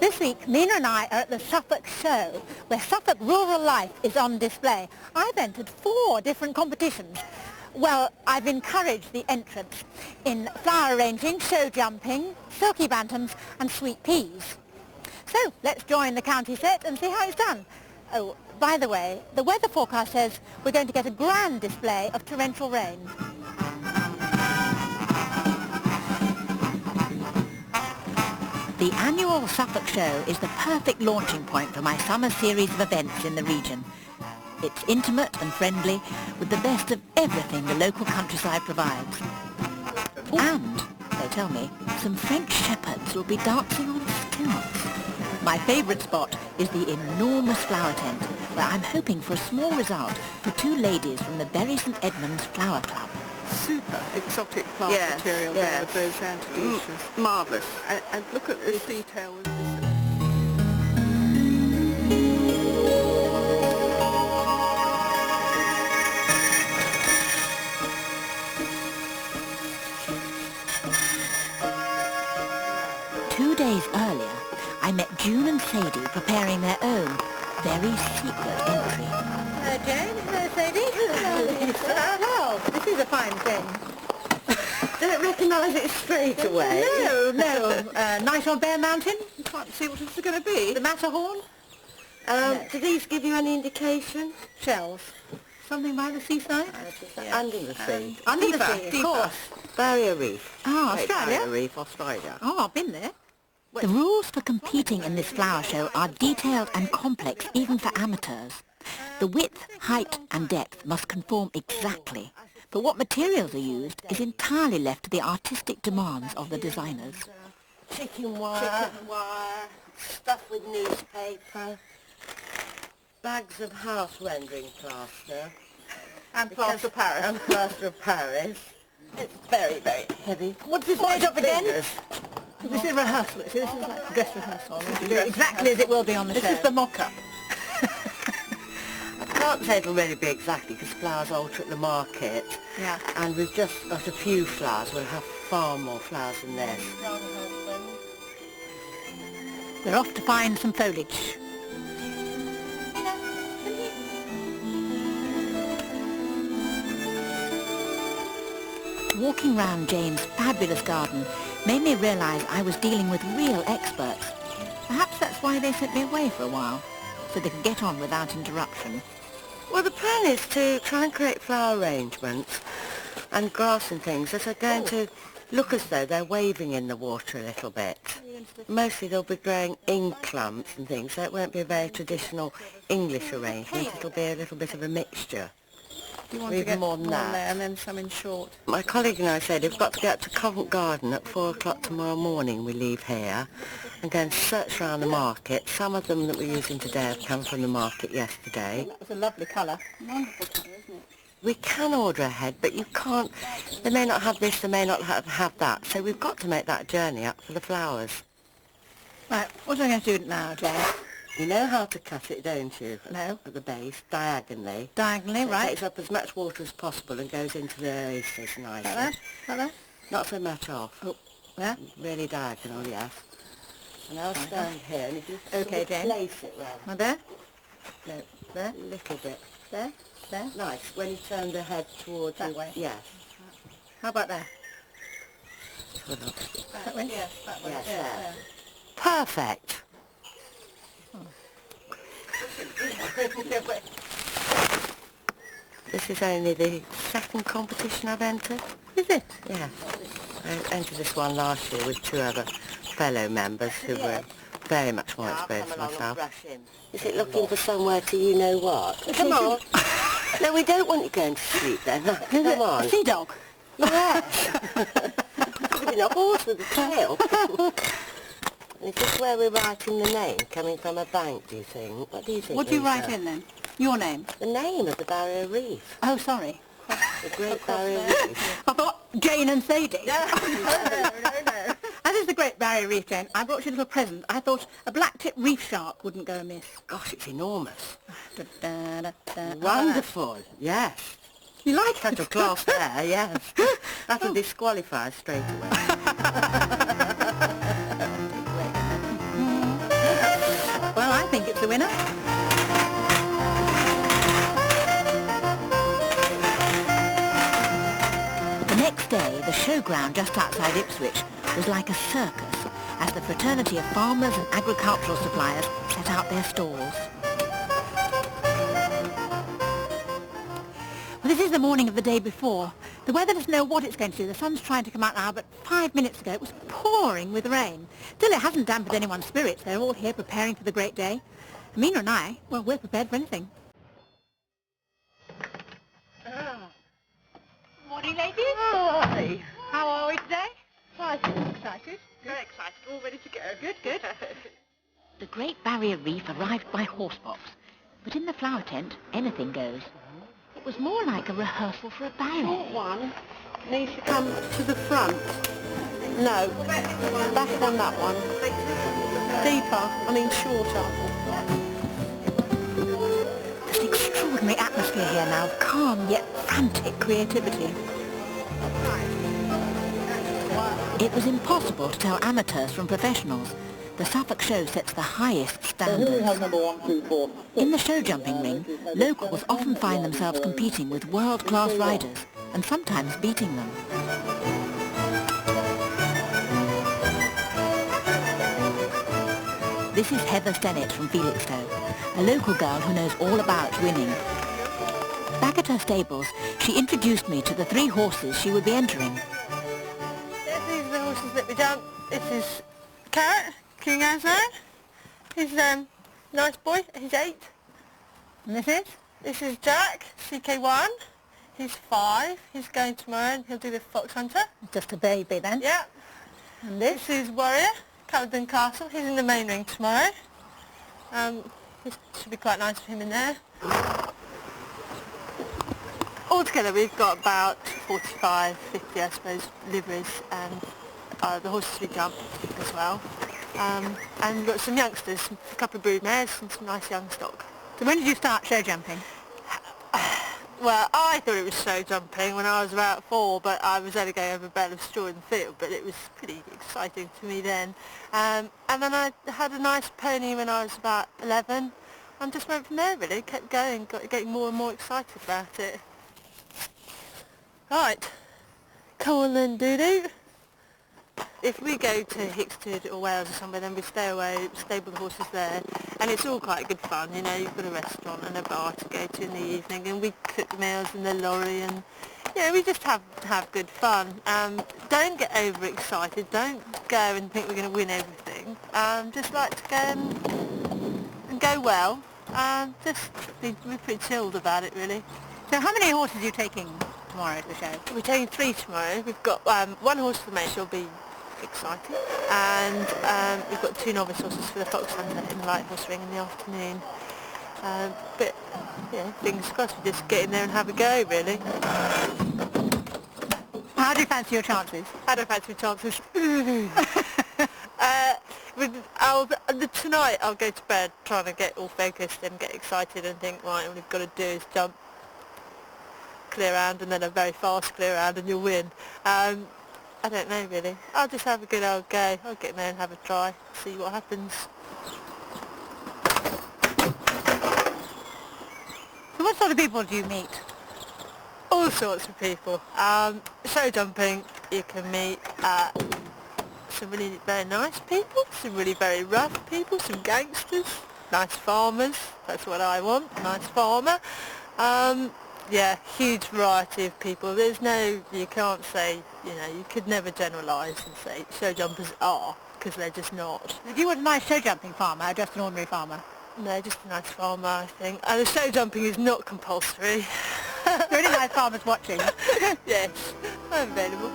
This week, Mina and I are at the Suffolk Show, where Suffolk rural life is on display. I've entered 4 different competitions. Well, I've encouraged the entrants in flower arranging, show jumping, silky bantams and sweet peas. So, let's join the county set and see how it's done. Oh, by the way, the weather forecast says we're going to get a grand display of torrential rain. The annual Suffolk Show is the perfect launching point for my summer series of events in the region. It's intimate and friendly, with the best of everything the local countryside provides. And, they tell me, some French shepherds will be dancing on stilts. My favourite spot is the enormous flower tent, where I'm hoping for a small result for 2 ladies from the Bury St Edmunds Flower Club. Super exotic plant material there with those antediluvians. Marvellous. And look at this detail with this. Two days earlier, I met June and Sadie preparing their own very secret entry. Hello Jane, hello Sadie. Hello. This is a fine thing. Don't recognise it straight away. No. Night on Bear Mountain? You can't see what it's going to be. The Matterhorn? Do these give you any indication? Shells. Something by the seaside? Under the sea. Under the sea, of course. Barrier Reef. Oh, Australia? Barrier Reef, Australia. Oh, I've been there. The rules for competing in this flower show are detailed and complex even for amateurs. The width, height and depth must conform exactly, but what materials are used is entirely left to the artistic demands of the designers. Chicken wire, stuff with newspaper, bags of house rendering plaster. And plaster of Paris. And plaster of Paris. It's very, very heavy. What's this made of again? This is rehearsal. This is like dress rehearsal. Exactly as it will be on the show. This is the mock-up. I can't say it'll really be exactly because flowers alter at the market. Yeah. And we've just got a few flowers. We'll have far more flowers than this. We're off to find some foliage. Walking round Jane's fabulous garden made me realise I was dealing with real experts. Perhaps that's why they sent me away for a while, so they could get on without interruption. Well, the plan is to try and create flower arrangements and grass and things that are going to look as though they're waving in the water a little bit. Mostly they'll be growing in clumps and things, so it won't be a very traditional English arrangement. It'll be a little bit of a mixture. Do you want to get more than that? There and then some in short? My colleague and I said we've got to get up to Covent Garden at 4 o'clock tomorrow morning. We leave here and go and search around the market. Some of them that we're using today have come from the market yesterday. That was a lovely colour. Wonderful colour, isn't it? We can order ahead, but you can't. They may not have this, they may not have that. So we've got to make that journey up for the flowers. Right, what am I going to do now, Jane? You know how to cut it, don't you? No. At the base, diagonally. Diagonally, So right. it takes up as much water as possible and goes into the oasis nicely. Like that? Like that? Not so much off. Oh, yeah? Really diagonal, yes. And I'll stand here and if you Okay, Jane. place it round. Now there? No, There? a little bit. There? There? Nice, when you turn the head towards That you. way? Yes. How about there? That way? Yes, that way. Yes, Yeah, there. yeah. Perfect. This is only the 2nd competition I've entered. Is it? Yeah. I entered this one last year with 2 other fellow members who were very much more experienced than myself. Is it looking for somewhere to you-know-what? Come on. No, we don't want you going to sleep then. Come on. A sea dog? Yes. Could have been a horse with a tail. Is this where we're writing the name, coming from a bank, do you think? What do you think, What do you Lisa? write in then? Your name? The name of the Barrier Reef. Oh, sorry. The Great Barrier Reef. I thought Jane and Sadie. No. That is the Great Barrier Reef, Jane. I brought you a little present. I thought a black-tipped reef shark wouldn't go amiss. Gosh, it's enormous. Da, da, da, da. Wonderful, yes. You like Touch of class there, yes. That'll disqualify us straight away. the winner. The next day, the showground just outside Ipswich was like a circus as the fraternity of farmers and agricultural suppliers set out their stalls. Well, this is the morning of the day before. The weather doesn't know what it's going to do. The sun's trying to come out now, but 5 minutes ago it was pouring with rain. Still, it hasn't dampened anyone's spirits. They're all here preparing for the great day. Amina and I, well, we're prepared for anything. Morning, ladies. Hi. How are we today? Excited. Very excited. All ready to go. Good, good. The Great Barrier Reef arrived by horsebox, but in the flower tent, anything goes. It was more like a rehearsal for a ballet. Short one needs to come to the front. No, back on that one. Deeper, shorter. There's an extraordinary atmosphere here now of calm yet frantic creativity. It was impossible to tell amateurs from professionals. The Suffolk Show sets the highest standards. In the show jumping ring, locals often find themselves competing with world-class riders and sometimes beating them. This is Heather Stennett from Felixstowe, a local girl who knows all about winning. Back at her stables, she introduced me to the 3 horses she would be entering. These are the horses that we jump. This is Carrot, King Aslan. He's nice boy, he's 8. And this is? This is Jack, CK1. He's 5. He's going tomorrow and he'll do the Fox Hunter. Just a baby then. Yeah. And this? This is Warrior, Caledon Castle. He's in the main ring tomorrow. It should be quite nice for him in there. Altogether we've got about 45, 50 I suppose liveries and the horses we jump as well. And we've got some youngsters, a couple of brood mares and some nice young stock. So when did you start show jumping? Well, I thought it was show jumping when I was about 4, but I was only going over a bale of straw in the field, but it was pretty exciting to me then. And then I had a nice pony when I was about 11 and just went from there really, kept going, getting more and more excited about it. Right, come on then, doo-doo. If we go to Hickstead or Wales or somewhere, then we stay away, stable the horses there, and it's all quite good fun, you've got a restaurant and a bar to go to in the evening, and we cook meals in the lorry, and we just have good fun. Don't get overexcited, don't go and think we're going to win everything, just like to go and go well, just be pretty chilled about it really. So how many horses are you taking tomorrow to the show? We're taking 3 tomorrow. We've got 1 horse for the main, she'll be exciting, and we've got 2 novice horses for the Fox Hunter in the light horse ring in the afternoon. But fingers crossed, we just get in there and have a go really. How do you fancy your chances? How do I fancy my chances? Tonight I'll go to bed trying to get all focused and get excited and think, right, all we've got to do is jump, clear round, and then a very fast clear round and you'll win. I don't know really. I'll just have a good old go. I'll get in there and have a try, see what happens. So what sort of people do you meet? All sorts of people. Show jumping, you can meet some really very nice people, some really very rough people, some gangsters, nice farmers, that's what I want, nice farmer. Yeah, huge variety of people. There's no, you can't say, you could never generalise and say show jumpers are, because they're just not. Do you want a nice show jumping farmer or just an ordinary farmer? No, just a nice farmer, I think. And the show jumping is not compulsory. Really nice farmers watching. Yes, I'm available.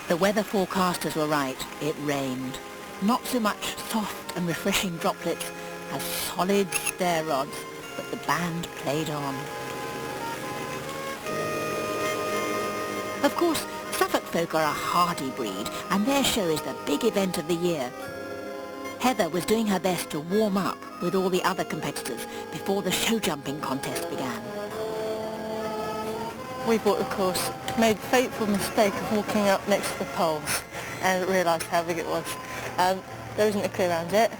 The weather forecasters were right. It rained. Not so much soft and refreshing droplets as solid stair rods, but the band played on. Of course, Suffolk folk are a hardy breed, and their show is the big event of the year. Heather was doing her best to warm up with all the other competitors before the show jumping contest began. We've, of course, made the fateful mistake of walking up next to the poles and realised how big it was. There isn't a clue around it.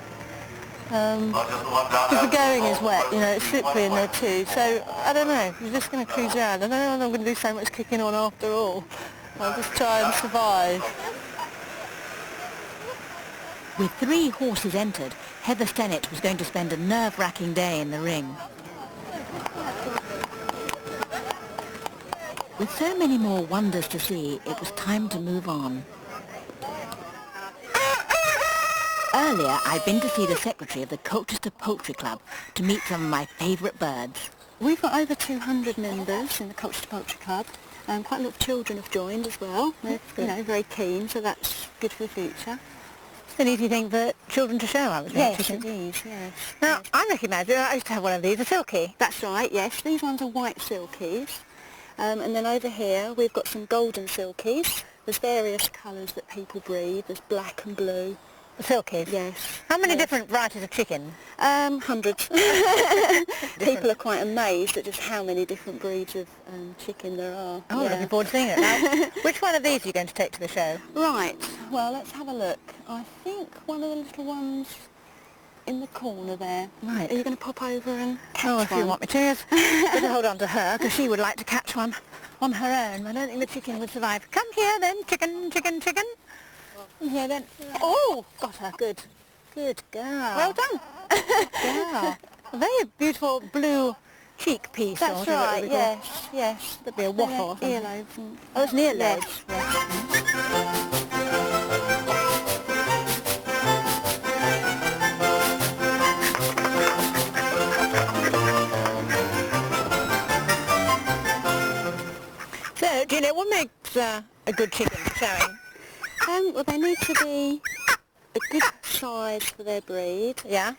Because the going is wet, you know, it's slippery in there too, so I don't know, we're just going to cruise around. I don't know if I'm going to do so much kicking on after all. I'll just try and survive. With 3 horses entered, Heather Stennett was going to spend a nerve-wracking day in the ring. With so many more wonders to see, it was time to move on. Earlier, I'd been to see the secretary of the Colchester Poultry Club to meet some of my favourite birds. We've got over 200 members in the Colchester Poultry Club. Quite a lot of children have joined as well. They're, you know, very keen, so that's good for the future. It's an easy thing for children to show, I would think. Yes, it is, yes. Now, I recognise it. I used to have one of these, a silkie. That's right, yes. These ones are white silkies. And then over here we've got some golden silkies. There's various colours that people breed. There's black and blue. The silkies? Yes. How many yes. different varieties of chicken? Hundreds. People are quite amazed at just how many different breeds of chicken there are. Oh, yeah. Looking forward to seeing it now. Which one of these are you going to take to the show? Right, well, let's have a look. I think one of the little ones in the corner there. Right. Are you going to pop over and catch Oh, if one? you want me to, yes. Better hold on to her, because she would like to catch one on her own. I don't think the chicken would survive. Come here then, chicken, chicken, chicken. Come here then. Oh, got her. Good. Good girl. Well done. Yeah. A very beautiful blue cheek piece. That's right, yes, yes. That'd be a waffle or something. Earlobes. And Oh, it's an earlobe. yes, yes. So, do you know what makes a good chicken for showing? Well, they need to be a good size for their breed. Yeah.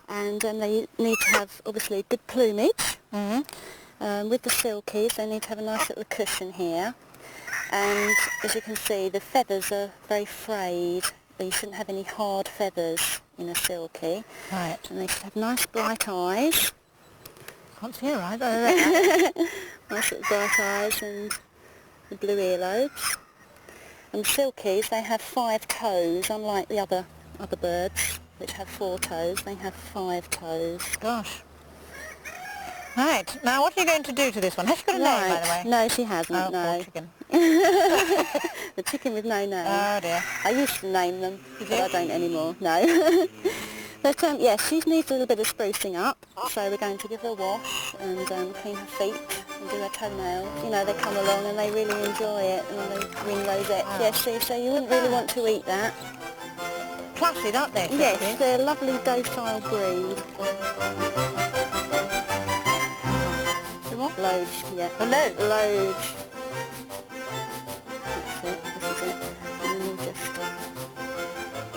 And they need to have, obviously, good plumage. Mm-hmm. With the silkies, they need to have a nice little cushion here. And as you can see, the feathers are very frayed. You shouldn't have any hard feathers in a silkie. Right. And they should have nice bright eyes. Can't see her eyes. Oh, there. Nice little bright eyes and the blue earlobes. And silkies, they have 5 toes, unlike the other birds, which have 4 toes. They have 5 toes. Gosh. Right. Now, what are you going to do to this one? Has she got a name, by the way? No, she hasn't, Oh, no. poor chicken. The chicken with no name. Oh, dear. I used to name them, but you? I don't anymore, no. But yes, she needs a little bit of sprucing up, so we're going to give her a wash and clean her feet and do her toenails. You know, they come along and they really enjoy it, and they ring rosettes. Wow. Yes, see, so you wouldn't really want to eat that. Placid, aren't they? Yes, they're a lovely docile breed. What? Loads, yeah. Oh, loads? Loads. That's it, this is it. And then we'll just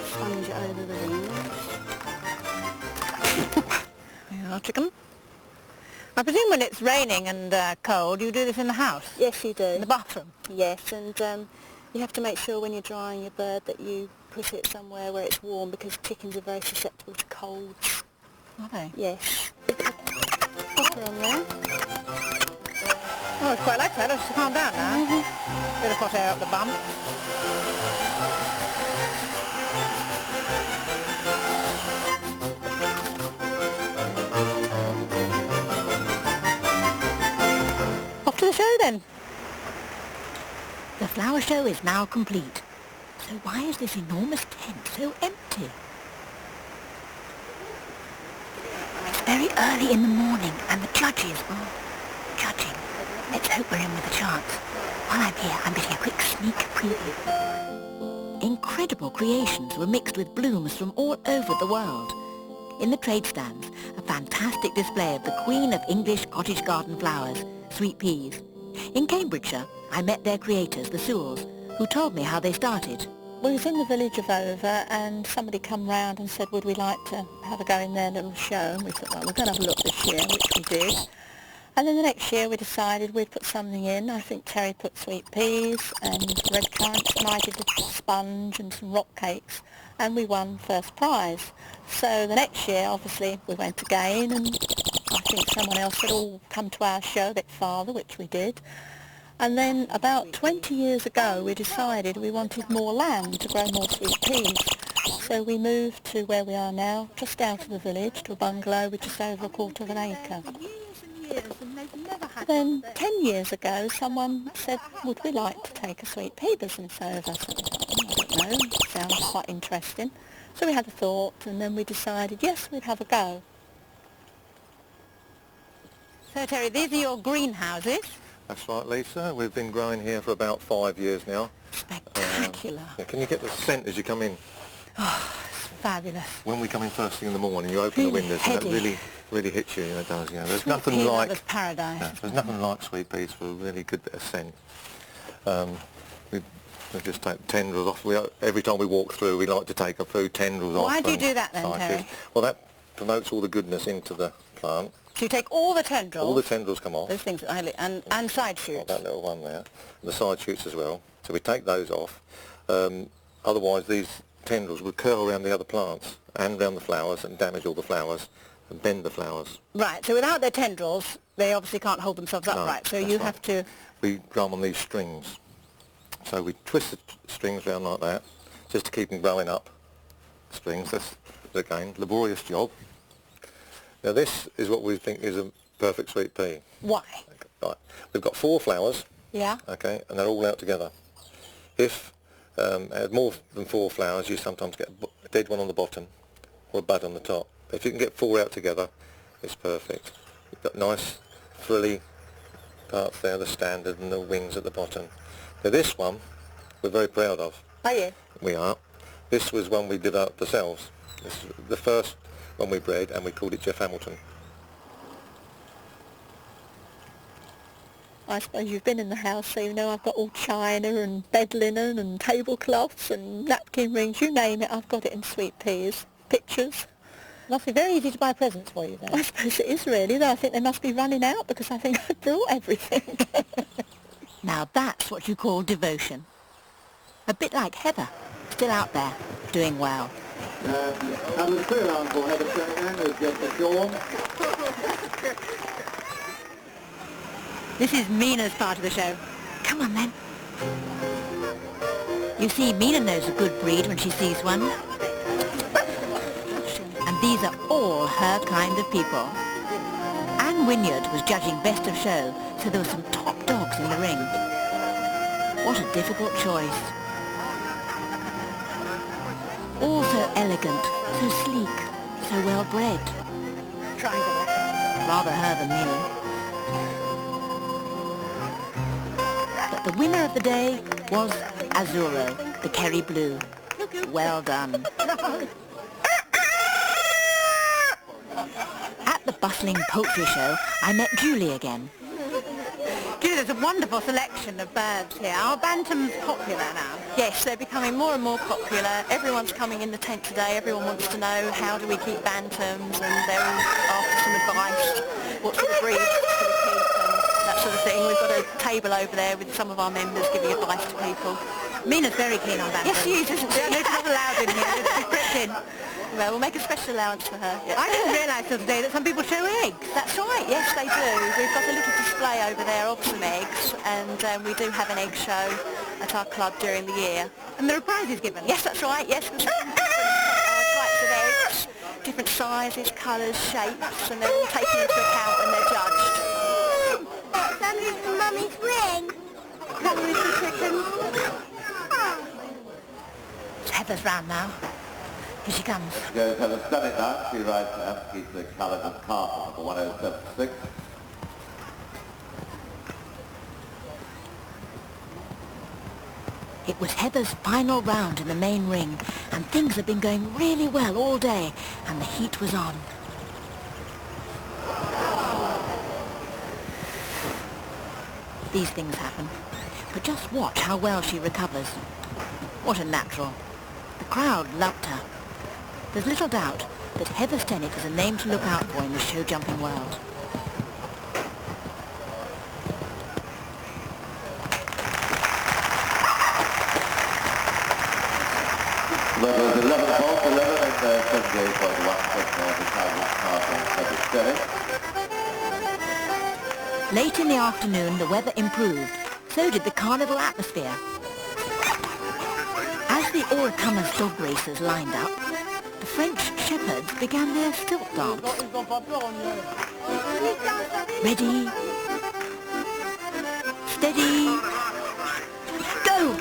sponge it over the wings. Yeah, chicken. I presume when it's raining and cold, you do this in the house? Yes, you do. In the bathroom? Yes, and you have to make sure when you're drying your bird that you put it somewhere where it's warm, because chickens are very susceptible to colds. Are they? Yes. Pop her on there. Oh, it's quite like that. I'll just calm down now. Bit of hot air up the bum. Off to the show then. The flower show is now complete. So why is this enormous tent so empty? It's very early in the morning and the judges are judging. Let's hope we're in with a chance. While I'm here, I'm getting a quick sneak preview. Incredible creations were mixed with blooms from all over the world. In the trade stands, a fantastic display of the Queen of English cottage garden flowers, sweet peas. In Cambridgeshire, I met their creators, the Sewells, who told me how they started. We was in the village of Over and somebody come round and said, would we like to have a go in their little show? And we thought, well, we're going to have a look this year, which we did. And then the next year we decided we'd put something in. I think Terry put sweet peas and red currants, and I did a sponge and some rock cakes, and we won first prize. So the next year, obviously, we went again, and I think someone else had all come to our show a bit farther, which we did. And then about 20 years ago, we decided we wanted more land to grow more sweet peas. So we moved to where we are now, just out of the village, to a bungalow with just over a quarter of an acre. Then 10 years ago, someone said, would we like to take a sweet pea business over? So we thought, I don't know, sounds quite interesting. So we had a thought, and then we decided, yes, we'd have a go. So Terry, these are your greenhouses. That's right, Lisa. We've been growing here for about 5 years now. Spectacular. Can you get the scent as you come in? Oh, it's fabulous. When we come in first thing in the morning, you open the windows and that really hits you, it does. There's Sweet nothing pea like... lovers' paradise. Yeah, there's nothing like sweet peas for a really good bit of scent. We just take tendrils off. Every time we walk through, we like to take a few tendrils off. Why do you do that then, Terry? Well, that promotes all the goodness into the plant. So you take all the tendrils? All the tendrils come off. Those things, and side shoots? That little one there. And the side shoots as well. So we take those off. Otherwise, these tendrils would curl around the other plants and around the flowers and damage all the flowers and bend the flowers. Right, so without their tendrils, they obviously can't hold themselves upright, so you have to... We grow them on these strings. So we twist the strings around like that, just to keep them growing up. Strings, that's, again, laborious job. Now this is what we think is a perfect sweet pea. Why? Right. We've got 4 flowers. Yeah. Okay, and they're all out together. If had more than 4 flowers, you sometimes get a dead one on the bottom or a bud on the top. If you can get 4 out together, it's perfect. You've got nice frilly parts there, the standard, and the wings at the bottom. Now this one, we're very proud of. Are you? We are. This was one we developed ourselves. This is the first one we bred, and we called it Jeff Hamilton. I suppose you've been in the house, so you know I've got all china and bed linen and tablecloths and napkin rings, you name it, I've got it in sweet peas. Pictures. Must be very easy to buy presents for you then. I suppose it is really, though I think they must be running out because I think I brought everything. Now that's what you call devotion. A bit like Heather, still out there, doing well. And the clear arm for Heather Sheringham is just a Dawn. This is Mina's part of the show. Come on then. You see, Mina knows a good breed when she sees one. And these are all her kind of people. Anne Wynyard was judging best of show, so there were some top dogs in the ring. What a difficult choice. All so elegant, so sleek, so well bred. Triangle. Rather her than me. But the winner of the day was Azzurro, the Kerry Blue. Well done. At the bustling poultry show, I met Julie again. Julie, there's a wonderful selection of birds here. Are bantams popular now? Yes, they're becoming more and more popular. Everyone's coming in the tent today. Everyone wants to know how do we keep bantams, and they're all after some advice. What sort of breeds should we keep and that sort of thing. We've got a table over there with some of our members giving advice to people. Mina's very keen on bantams. Yes, she is, isn't she? They're not allowed in here. They're crept in. Well, we'll make a special allowance for her. I didn't realise the other day that some people show eggs. That's right, yes they do. We've got a little display over there of some eggs, and we do have an egg show at our club during the year. And there are prizes given? Yes, that's right, yes. There's different types of eggs, different sizes, colours, shapes, and they're all taken into account when they're judged. That is Mummy's ring. Colour is the chicken. Heather's round now. Here she comes. Goes Heather's done it now. She rides to keep the colour of carpet number 1076. It was Heather's final round in the main ring, and things had been going really well all day, and the heat was on. These things happen. But just watch how well she recovers. What a natural. The crowd loved her. There's little doubt that Heather Stennett is a name to look out for in the show jumping world. Number 11 Bolt, 11 and 78.1 the time was passed on Heather Stennett. Late in the afternoon, the weather improved. So did the carnival atmosphere. As the all-comers dog racers lined up, the French shepherds began their stilt dance. Ready, steady, go!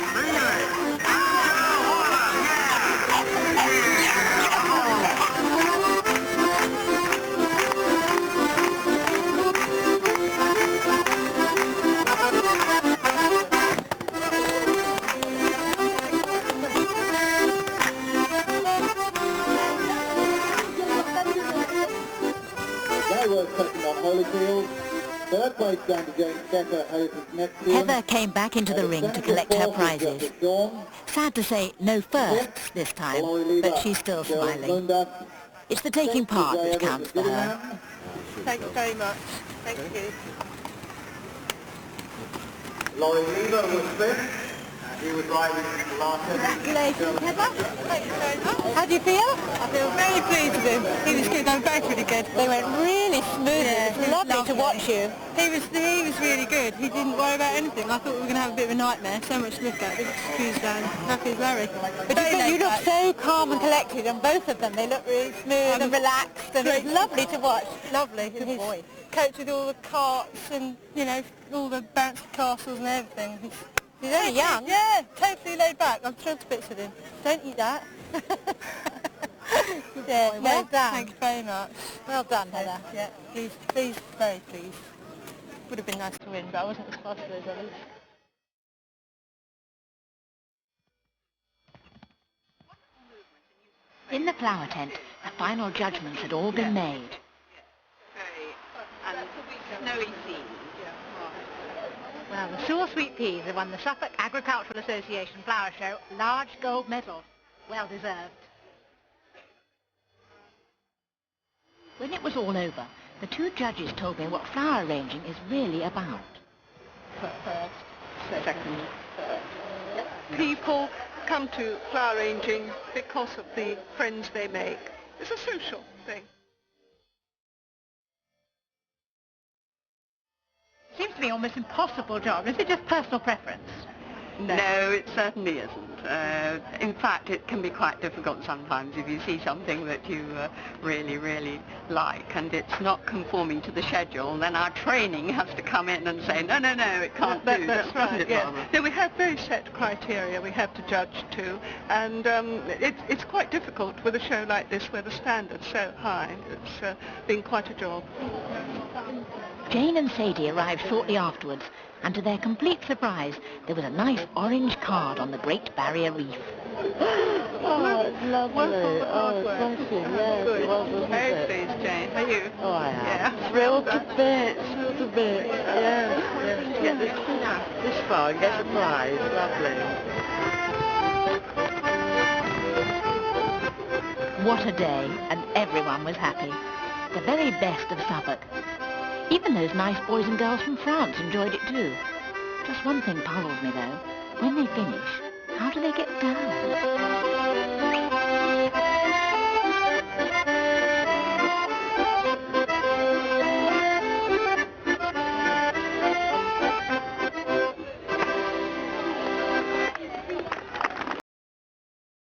Heather came back into the ring to collect her prizes. Sad to say, no firsts this time, but she's still smiling. It's the taking part which counts for her. Thank you very much. Thank you. Laurie Lever was fifth. He was riding the last Congratulations, Heather. Thank you very much. How do you feel? I feel very pleased with him. He was good. They were both really good. They went really smoothly. Yeah, it was lovely to watch you. He was really good. He didn't worry about anything. I thought we were going to have a bit of a nightmare. So much to look at. Big screws down. Happy as Larry. But you look so calm and collected on both of them. They look really smooth and relaxed, and it was lovely to watch. Lovely. And his coach with all the carts and, you know, all the bouncy castles and everything. He's only young. Yeah, totally laid back. I'm thrilled to bits with him. Don't eat that. Yeah, well done. Thank you very much. Well done, Heather. Yeah, pleased, very pleased. Would have been nice to win, but I wasn't as fast as those others. In the flower tent, the final judgments had all been made. And snowy scenes. Well, the Sewer Sweet Peas have won the Suffolk Agricultural Association Flower Show large gold medal. Well deserved. When it was all over, the two judges told me what flower arranging is really about. First, second, third. People come to flower arranging because of the friends they make. It's a social thing. Seems to be almost impossible job. Is it just personal preference? No, it certainly isn't. In fact, it can be quite difficult sometimes if you see something that you really, really like and it's not conforming to the schedule, then our training has to come in and say, no, it can't do. That's right, yeah. No, we have very set criteria we have to judge to, and it's quite difficult with a show like this where the standard's so high. It's been quite a job. Jane and Sadie arrived shortly afterwards, and to their complete surprise, there was a nice orange card on the Great Barrier Reef. Oh, it's lovely. Oh, it's smashing, yes. Good. It was, wasn't Very it? pleased, Jane. Are you? Oh, I am. Yeah. Thrilled to bits, yes. To get this far and get a prize, lovely. What a day, and everyone was happy. The very best of Suffolk. Even those nice boys and girls from France enjoyed it too. Just one thing puzzles me though. When they finish,